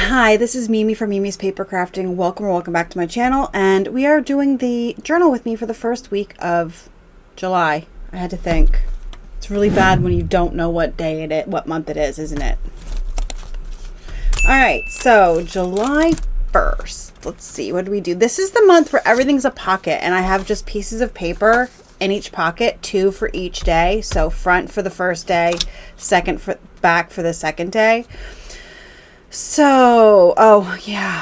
Hi, this is Mimi from Mimi's Paper Crafting. Welcome back to my channel, and we are doing the journal with me for the first week of July. I had to think. It's really bad when you don't know what day it is, what month it is, isn't it? All right, so July 1st. Let's see, what do we do? This is the month where everything's a pocket, and I have just pieces of paper in each pocket, 2 for each day. So front for the first day, back for the second day. So,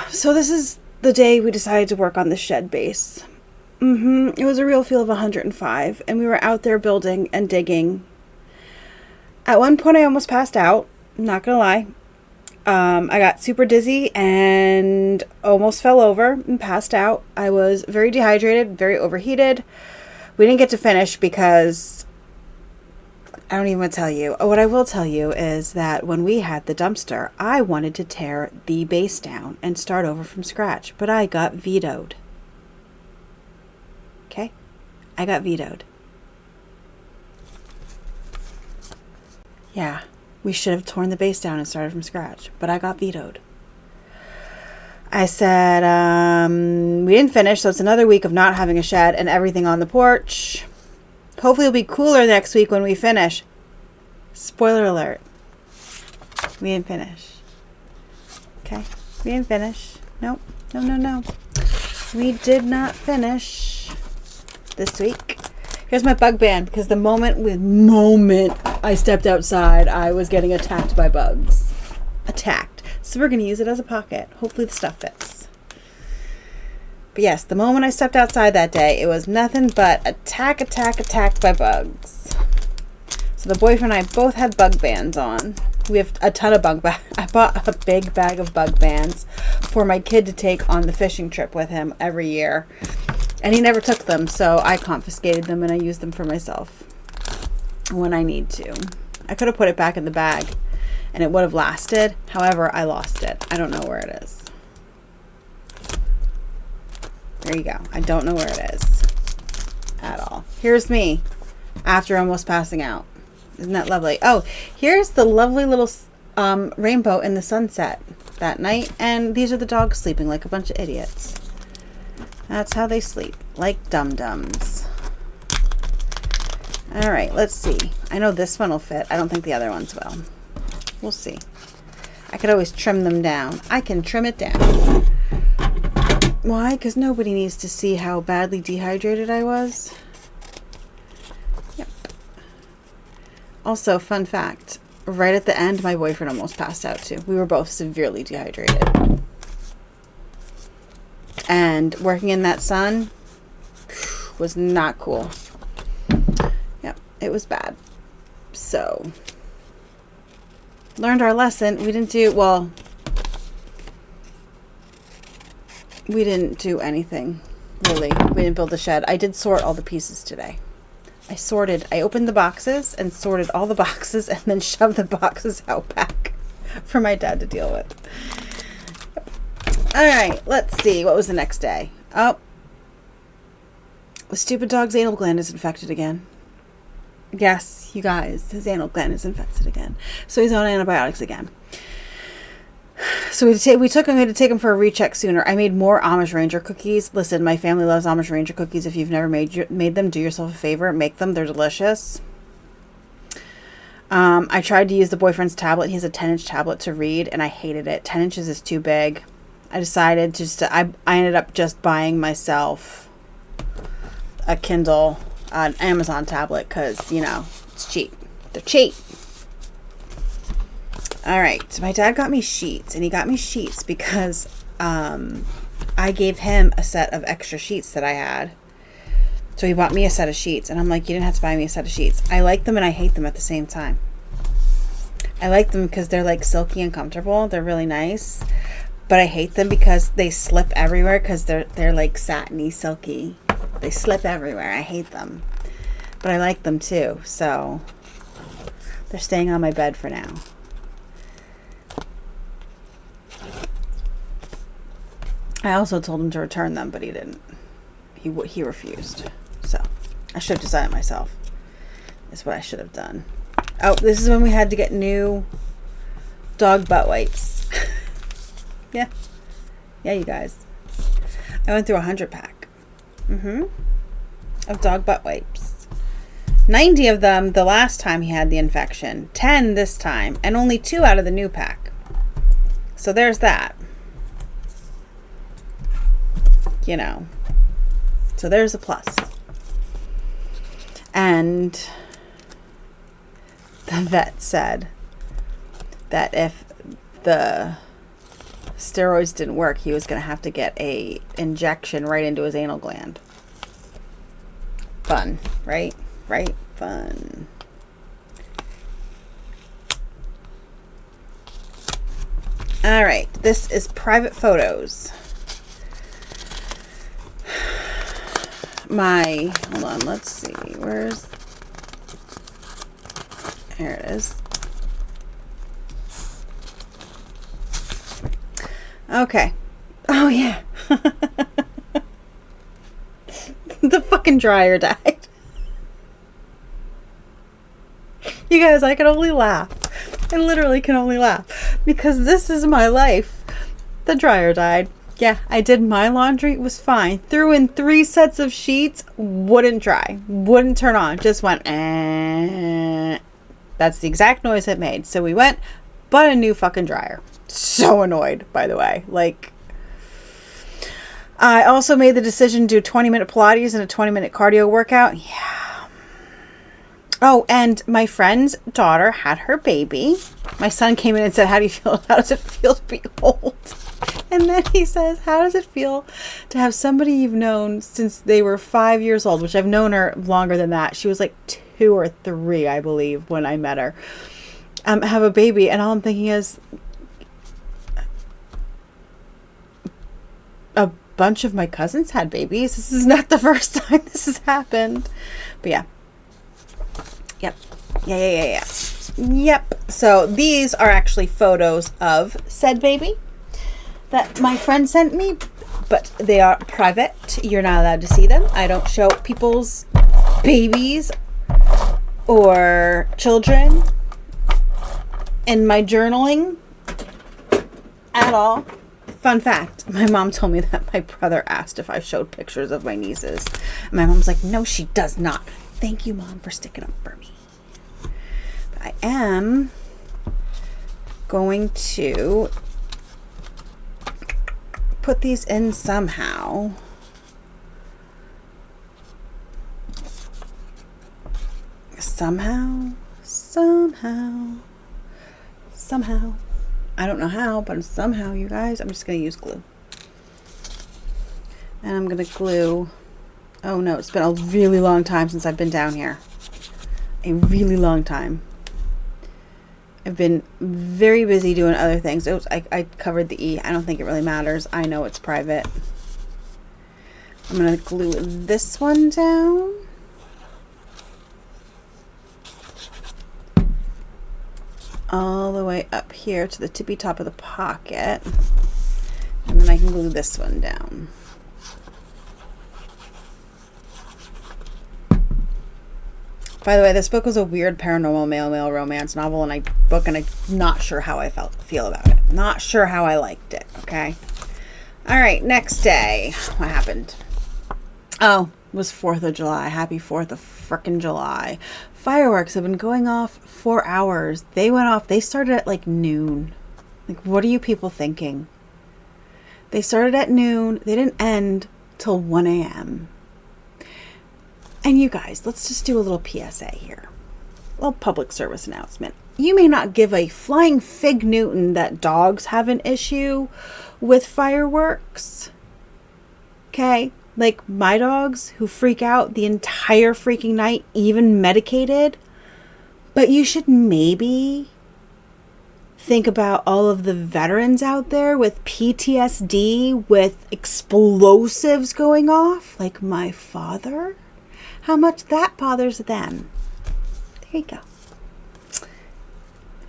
so this is the day we decided to work on the shed base. It was a real feel of 105, and we were out there building and digging. At one point, I almost passed out. I'm not gonna lie. I got super dizzy and almost fell over and passed out. I was very dehydrated, very overheated. We didn't get to finish because I don't even want to tell you. What I will tell you is that when we had the dumpster, I wanted to tear the base down and start over from scratch, but I got vetoed. Okay? I got vetoed. Yeah, we should have torn the base down and started from scratch, but I got vetoed. I said, we didn't finish, so it's another week of not having a shed and everything on the porch. Hopefully it'll be cooler next week when we finish. Spoiler alert. We didn't finish. Okay. We didn't finish. Nope. No. We did not finish this week. Here's my bug ban, because the moment I stepped outside, I was getting attacked by bugs. Attacked. So we're going to use it as a pocket. Hopefully the stuff fits. But yes, the moment I stepped outside that day, it was nothing but attacked by bugs. So the boyfriend and I both had bug bands on. We have a ton of bug bands. I bought a big bag of bug bands for my kid to take on the fishing trip with him every year. And he never took them, so I confiscated them and I use them for myself when I need to. I could have put it back in the bag and it would have lasted. However, I lost it. I don't know where it is. There you go. I don't know where it is at all. Here's me after almost passing out. Isn't that lovely? Oh, here's the lovely little rainbow in the sunset that night. And these are the dogs sleeping like a bunch of idiots. That's how they sleep, like dum-dums. All right, let's see. I know this one will fit. I don't think the other ones will. We'll see. I could always trim them down. I can trim it down. Why? Because nobody needs to see how badly dehydrated I was. Yep. Also, fun fact, right at the end, my boyfriend almost passed out too. We were both severely dehydrated. And working in that sun was not cool. Yep, it was bad. So, learned our lesson. We didn't do anything, really. We didn't build the shed. I did sort all the pieces today. I opened the boxes and sorted all the boxes and then shoved the boxes out back for my dad to deal with. All right, let's see. What was the next day? Oh, the stupid dog's anal gland is infected again. Yes, you guys, his anal gland is infected again. So he's on antibiotics again. So we had to take him for a recheck sooner. I made more Amish Ranger cookies. Listen, my family loves Amish Ranger cookies. If you've never made them, do yourself a favor. Make them. They're delicious. I tried to use the boyfriend's tablet. He has a 10-inch tablet to read, and I hated it. 10 inches is too big. I decided I ended up just buying myself a Kindle, an Amazon tablet, because, you know, it's cheap. They're cheap. All right, so my dad got me sheets, and he got me sheets because I gave him a set of extra sheets that I had. So he bought me a set of sheets, and I'm like, you didn't have to buy me a set of sheets. I like them and I hate them at the same time. I like them because they're like silky and comfortable. They're really nice. But I hate them because they slip everywhere because they're like satiny, silky. They slip everywhere. I hate them. But I like them too, so they're staying on my bed for now. I also told him to return them, but he didn't. He refused. So I should have decided myself. Is what I should have done. Oh, this is when we had to get new dog butt wipes. Yeah. Yeah, you guys. I went through a 100-pack. Of dog butt wipes. 90 of them the last time he had the infection. 10 this time. And only 2 out of the new pack. So there's that. You know. So there's a plus. And the vet said that if the steroids didn't work, he was going to have to get a injection right into his anal gland. Fun, right? Right? Fun. All right, this is private photos. Hold on, let's see, here it is. Okay. Oh, yeah. The fucking dryer died. You guys, I can only laugh. I literally can only laugh. Because this is my life. The dryer died. Yeah, I did my laundry. It was fine. Threw in 3 sets of sheets. Wouldn't dry. Wouldn't turn on. Just went, eh. That's the exact noise it made. So we went, bought a new fucking dryer. So annoyed, by the way. Like, I also made the decision to do 20-minute Pilates and a 20-minute cardio workout. Yeah. Oh, and my friend's daughter had her baby. My son came in and said, how do you feel? How does it feel to be old? And then he says, how does it feel to have somebody you've known since they were 5 years old, which I've known her longer than that. She was like 2 or 3, I believe, when I met her, have a baby. And all I'm thinking is, a bunch of my cousins had babies. This is not the first time this has happened. But yeah. Yep. Yeah. Yep. So these are actually photos of said baby that my friend sent me, but they are private. You're not allowed to see them. I don't show people's babies or children in my journaling at all. Fun fact, my mom told me that my brother asked if I showed pictures of my nieces. And my mom's like, no, she does not. Thank you, Mom, for sticking up for me. But I am going to put these in somehow. Somehow. I don't know how, but somehow, you guys, I'm just going to use glue. And I'm going to glue. Oh no, it's been a really long time since I've been down here. A really long time. I've been very busy doing other things. Oops, I covered the E. I don't think it really matters. I know it's private. I'm going to glue this one down. All the way up here to the tippy top of the pocket. And then I can glue this one down. By the way, this book was a weird paranormal male romance novel, and I'm not sure how I feel about it. Not sure how I liked it, okay? All right, next day. What happened? Oh, it was 4th of July. Happy 4th of frickin' July. Fireworks have been going off for hours. They went off. They started at like noon. Like, what are you people thinking? They started at noon. They didn't end till 1 a.m. And you guys, let's just do a little PSA here. A little public service announcement. You may not give a flying fig Newton that dogs have an issue with fireworks. Okay? Like my dogs who freak out the entire freaking night, even medicated. But you should maybe think about all of the veterans out there with PTSD, with explosives going off, like my father. How much that bothers them. There you go.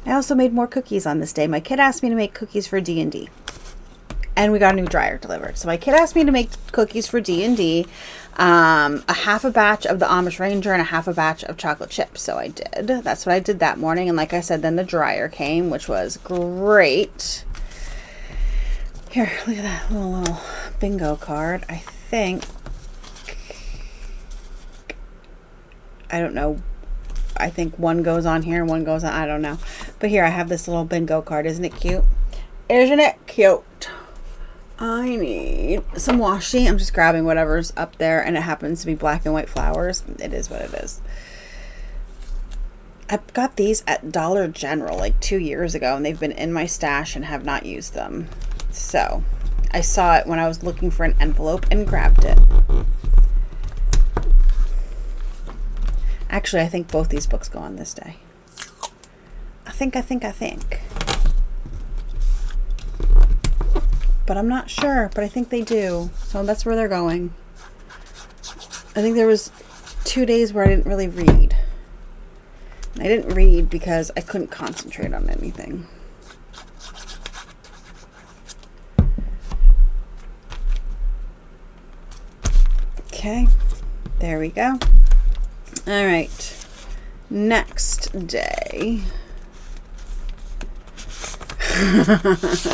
I also made more cookies on this day. My kid asked me to make cookies for D&D. And we got a new dryer delivered. So my kid asked me to make cookies for D&D. A half a batch of the Amish Ranger and a half a batch of chocolate chips. So I did. That's what I did that morning. And like I said, then the dryer came, which was great. Here, look at that little bingo card. I think, I don't know. I think one goes on here and one goes on. I don't know. But here, I have this little bingo card. Isn't it cute? Isn't it cute? I need some washi. I'm just grabbing whatever's up there, and it happens to be black and white flowers. It is what it is. I got these at Dollar General like 2 years ago, and they've been in my stash and have not used them. So I saw it when I was looking for an envelope and grabbed it. Actually, I think both these books go on this day. I think. But I'm not sure, but I think they do. So that's where they're going. I think there was 2 days where I didn't really read. I didn't read because I couldn't concentrate on anything. Okay, there we go. All right, next day.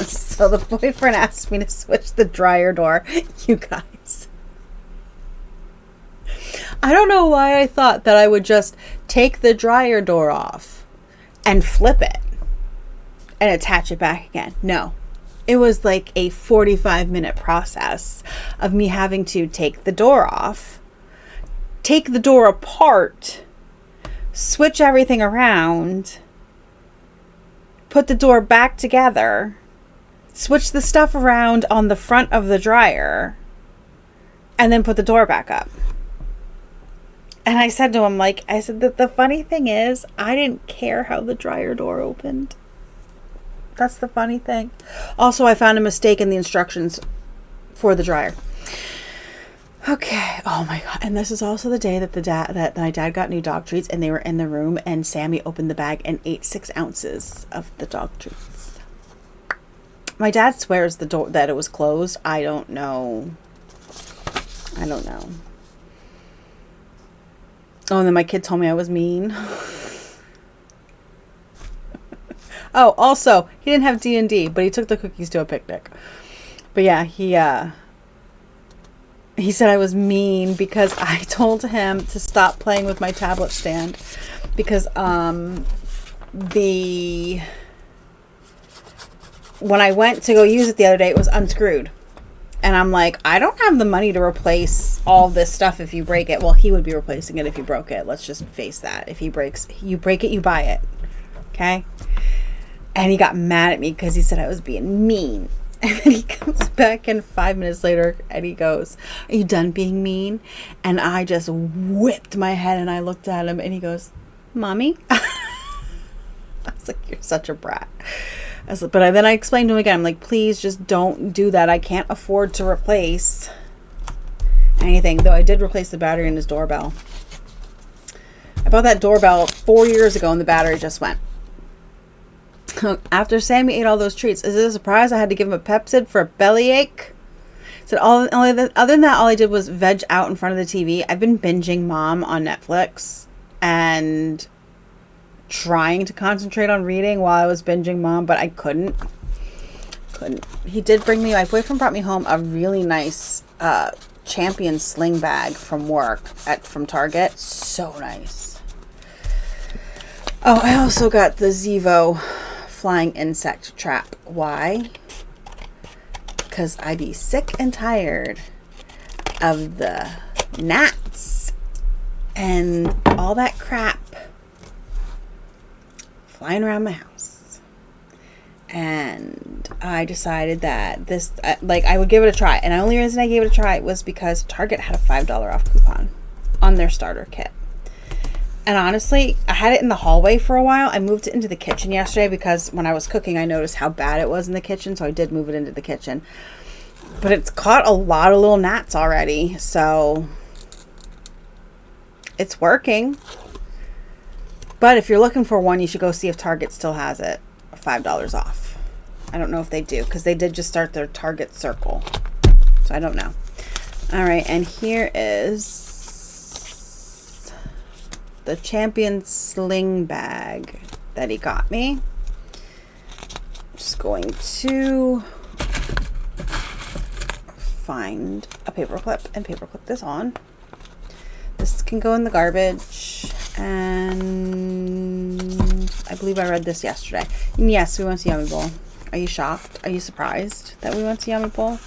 So the boyfriend asked me to switch the dryer door. You guys, I don't know why I thought that I would just take the dryer door off and flip it and attach it back again. No, it was like a 45-minute process of me having to take the door off, take the door apart, switch everything around, put the door back together, switch the stuff around on the front of the dryer, and then put the door back up. And I said to him, I said that the funny thing is, I didn't care how the dryer door opened. That's the funny thing. Also, I found a mistake in the instructions for the dryer. Okay. Oh my God. And this is also the day that my dad got new dog treats, and they were in the room, and Sammy opened the bag and ate 6 ounces of the dog treats. My dad swears that it was closed. I don't know. Oh, and then my kid told me I was mean. Oh, also, he didn't have D&D, but he took the cookies to a picnic. But yeah, he said I was mean because I told him to stop playing with my tablet stand because when I went to go use it the other day, it was unscrewed. And I'm like, I don't have the money to replace all this stuff if you break it. Well, he would be replacing it if you broke it. Let's just face that. If you break it, you buy it. Okay? And he got mad at me because he said I was being mean. And then he comes back in 5 minutes later and he goes, "Are you done being mean?" And I just whipped my head and I looked at him and he goes, "Mommy?" I was like, "You're such a brat." But then I explained to him again, I'm like, please just don't do that. I can't afford to replace anything. Though I did replace the battery in his doorbell. I bought that doorbell 4 years ago and the battery just went. After Sammy ate all those treats, is it a surprise I had to give him a Pepsid for a bellyache? So other than that, all I did was veg out in front of the TV. I've been binging Mom on Netflix and trying to concentrate on reading while I was binging Mom, but I couldn't. My boyfriend brought me home a really nice Champion sling bag from from Target. So nice. Oh, I also got the Zevo flying insect trap. Why? Because I be sick and tired of the gnats and all that crap flying around my house. And I decided that this, I would give it a try. And the only reason I gave it a try was because Target had a $5 off coupon on their starter kit. And honestly, I had it in the hallway for a while. I moved it into the kitchen yesterday because when I was cooking, I noticed how bad it was in the kitchen. So I did move it into the kitchen. But it's caught a lot of little gnats already. So it's working. But if you're looking for one, you should go see if Target still has it. $5 off. I don't know if they do because they did just start their Target Circle. So I don't know. All right. And here is the Champion sling bag that he got me. Just going to find a paper clip and paper clip this on. This can go in the garbage. And I believe I read this yesterday. And yes, we went to Yummy Bowl. Are you shocked? Are you surprised that we went to Yummy Bowl?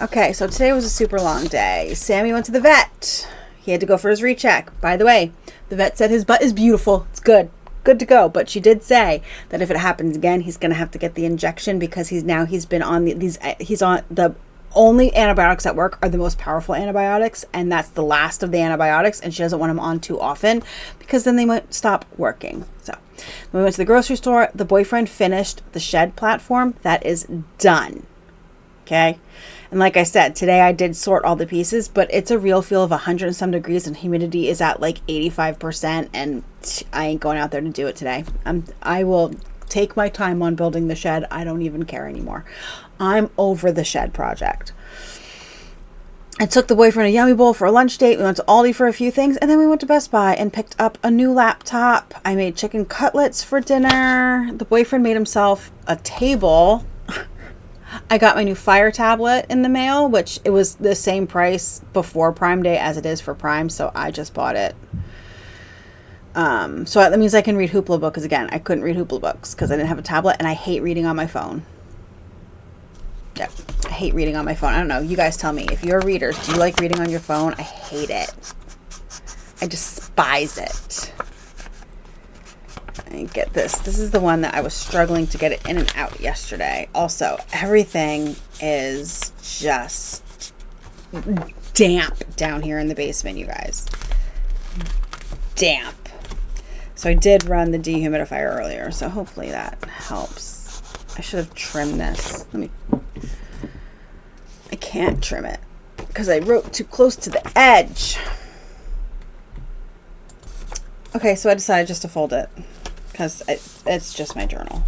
Okay, so today was a super long day. Sammy went to the vet. He had to go for his recheck. By the way, the vet said his butt is beautiful. It's good. Good to go. But she did say that if it happens again, he's going to have to get the injection because he's been on he's on the only antibiotics that work are the most powerful antibiotics, and that's the last of the antibiotics, and she doesn't want him on too often because then they might stop working. So when we went to the grocery store, the boyfriend finished the shed platform. That is done. Okay. And like I said, today I did sort all the pieces, but it's a real feel of 100 and some degrees and humidity is at like 85%, and I ain't going out there to do it today. I will take my time on building the shed. I don't even care anymore. I'm over the shed project. I took the boyfriend to Yummy Bowl for a lunch date. We went to Aldi for a few things, and then we went to Best Buy and picked up a new laptop. I made chicken cutlets for dinner. The boyfriend made himself a table. I got my new Fire tablet in the mail, which it was the same price before Prime Day as it is for Prime, so I just bought it. So that means I can read Hoopla books again. I couldn't read Hoopla books because I didn't have a tablet, and I hate reading on my phone. Yep, I hate reading on my phone. I don't know. You guys tell me. If you're readers, do you like reading on your phone? I hate it. I despise it. I get this. This is the one that I was struggling to get it in and out yesterday. Also, everything is just damp down here in the basement, you guys. Damp. So I did run the dehumidifier earlier, so hopefully that helps. I should have trimmed this. I can't trim it because I wrote too close to the edge. Okay, so I decided just to fold it because it's just my journal.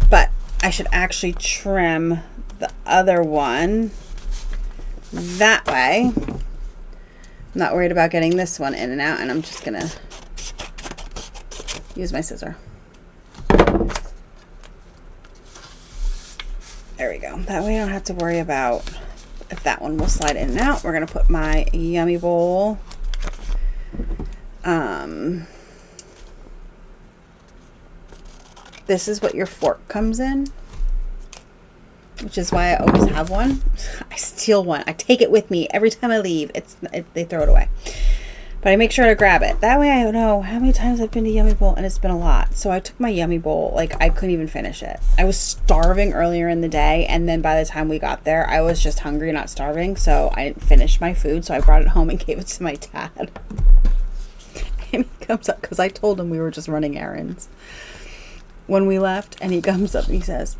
But I should actually trim the other one that way. I'm not worried about getting this one in and out, and I'm just gonna use my scissor. There we go. That way I don't have to worry about if that one will slide in and out. We're gonna put my Yummy Bowl this is what your fork comes in, which is why I always have one. I steal one. I take it with me every time I leave. They throw it away. But I make sure to grab it. That way I know how many times I've been to Yummy Bowl, and it's been a lot. So I took my Yummy Bowl, like I couldn't even finish it. I was starving earlier in the day, and then by the time we got there, I was just hungry, not starving. So I didn't finish my food, so I brought it home and gave it to my dad. And he comes up, because I told him we were just running errands when we left, and he comes up and he says,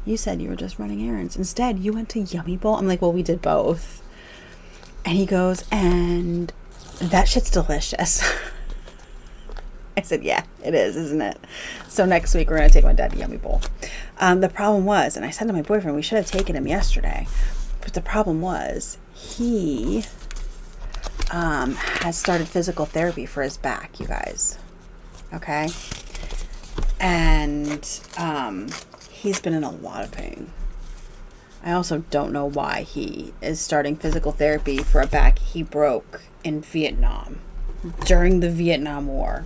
"You said you were just running errands. Instead, you went to Yummy Bowl." I'm like, "Well, we did both." And he goes, "And that shit's delicious." I said, "Yeah, it is, isn't it?" So next week we're going to take my dad to Yummy Bowl. The problem was, and I said to my boyfriend, we should have taken him yesterday. But the problem was, he has started physical therapy for his back, you guys. Okay? And he's been in a lot of pain. I also don't know why he is starting physical therapy for a back he broke in Vietnam during the Vietnam War.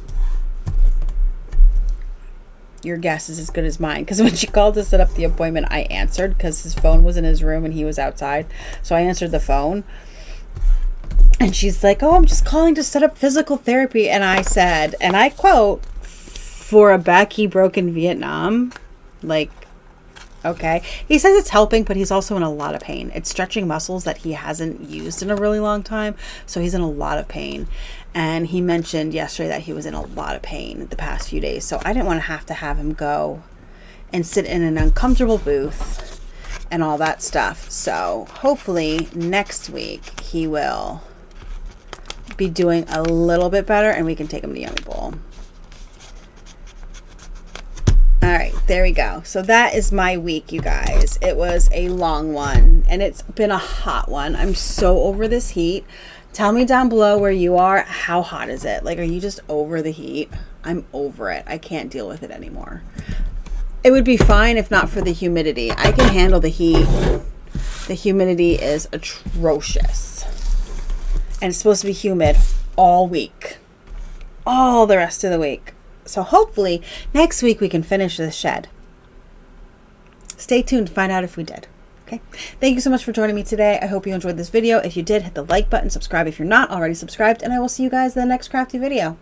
Your guess is as good as mine, because when she called to set up the appointment, I answered because his phone was in his room and he was outside. So I answered the phone, and she's like, "Oh, I'm just calling to set up physical therapy." And I said, and I quote, "For a back he broke in Vietnam?" Like, okay. He says it's helping, but he's also in a lot of pain. It's stretching muscles that he hasn't used in a really long time. So he's in a lot of pain. And he mentioned yesterday that he was in a lot of pain the past few days. So I didn't want to have him go and sit in an uncomfortable booth and all that stuff. So hopefully next week he will be doing a little bit better and we can take him to Yummy Bowl. All right, there we go. So that is my week, you guys. It was a long one, and it's been a hot one. I'm so over this heat. Tell me down below where you are. How hot is it? Like, are you just over the heat? I'm over it. I can't deal with it anymore. It would be fine if not for the humidity. I can handle the heat The humidity is atrocious. And it's supposed to be humid all week. All the rest of the week. So hopefully next week we can finish this shed. Stay tuned to find out if we did. Okay. Thank you so much for joining me today. I hope you enjoyed this video. If you did, hit the like button, subscribe if you're not already subscribed, and I will see you guys in the next crafty video.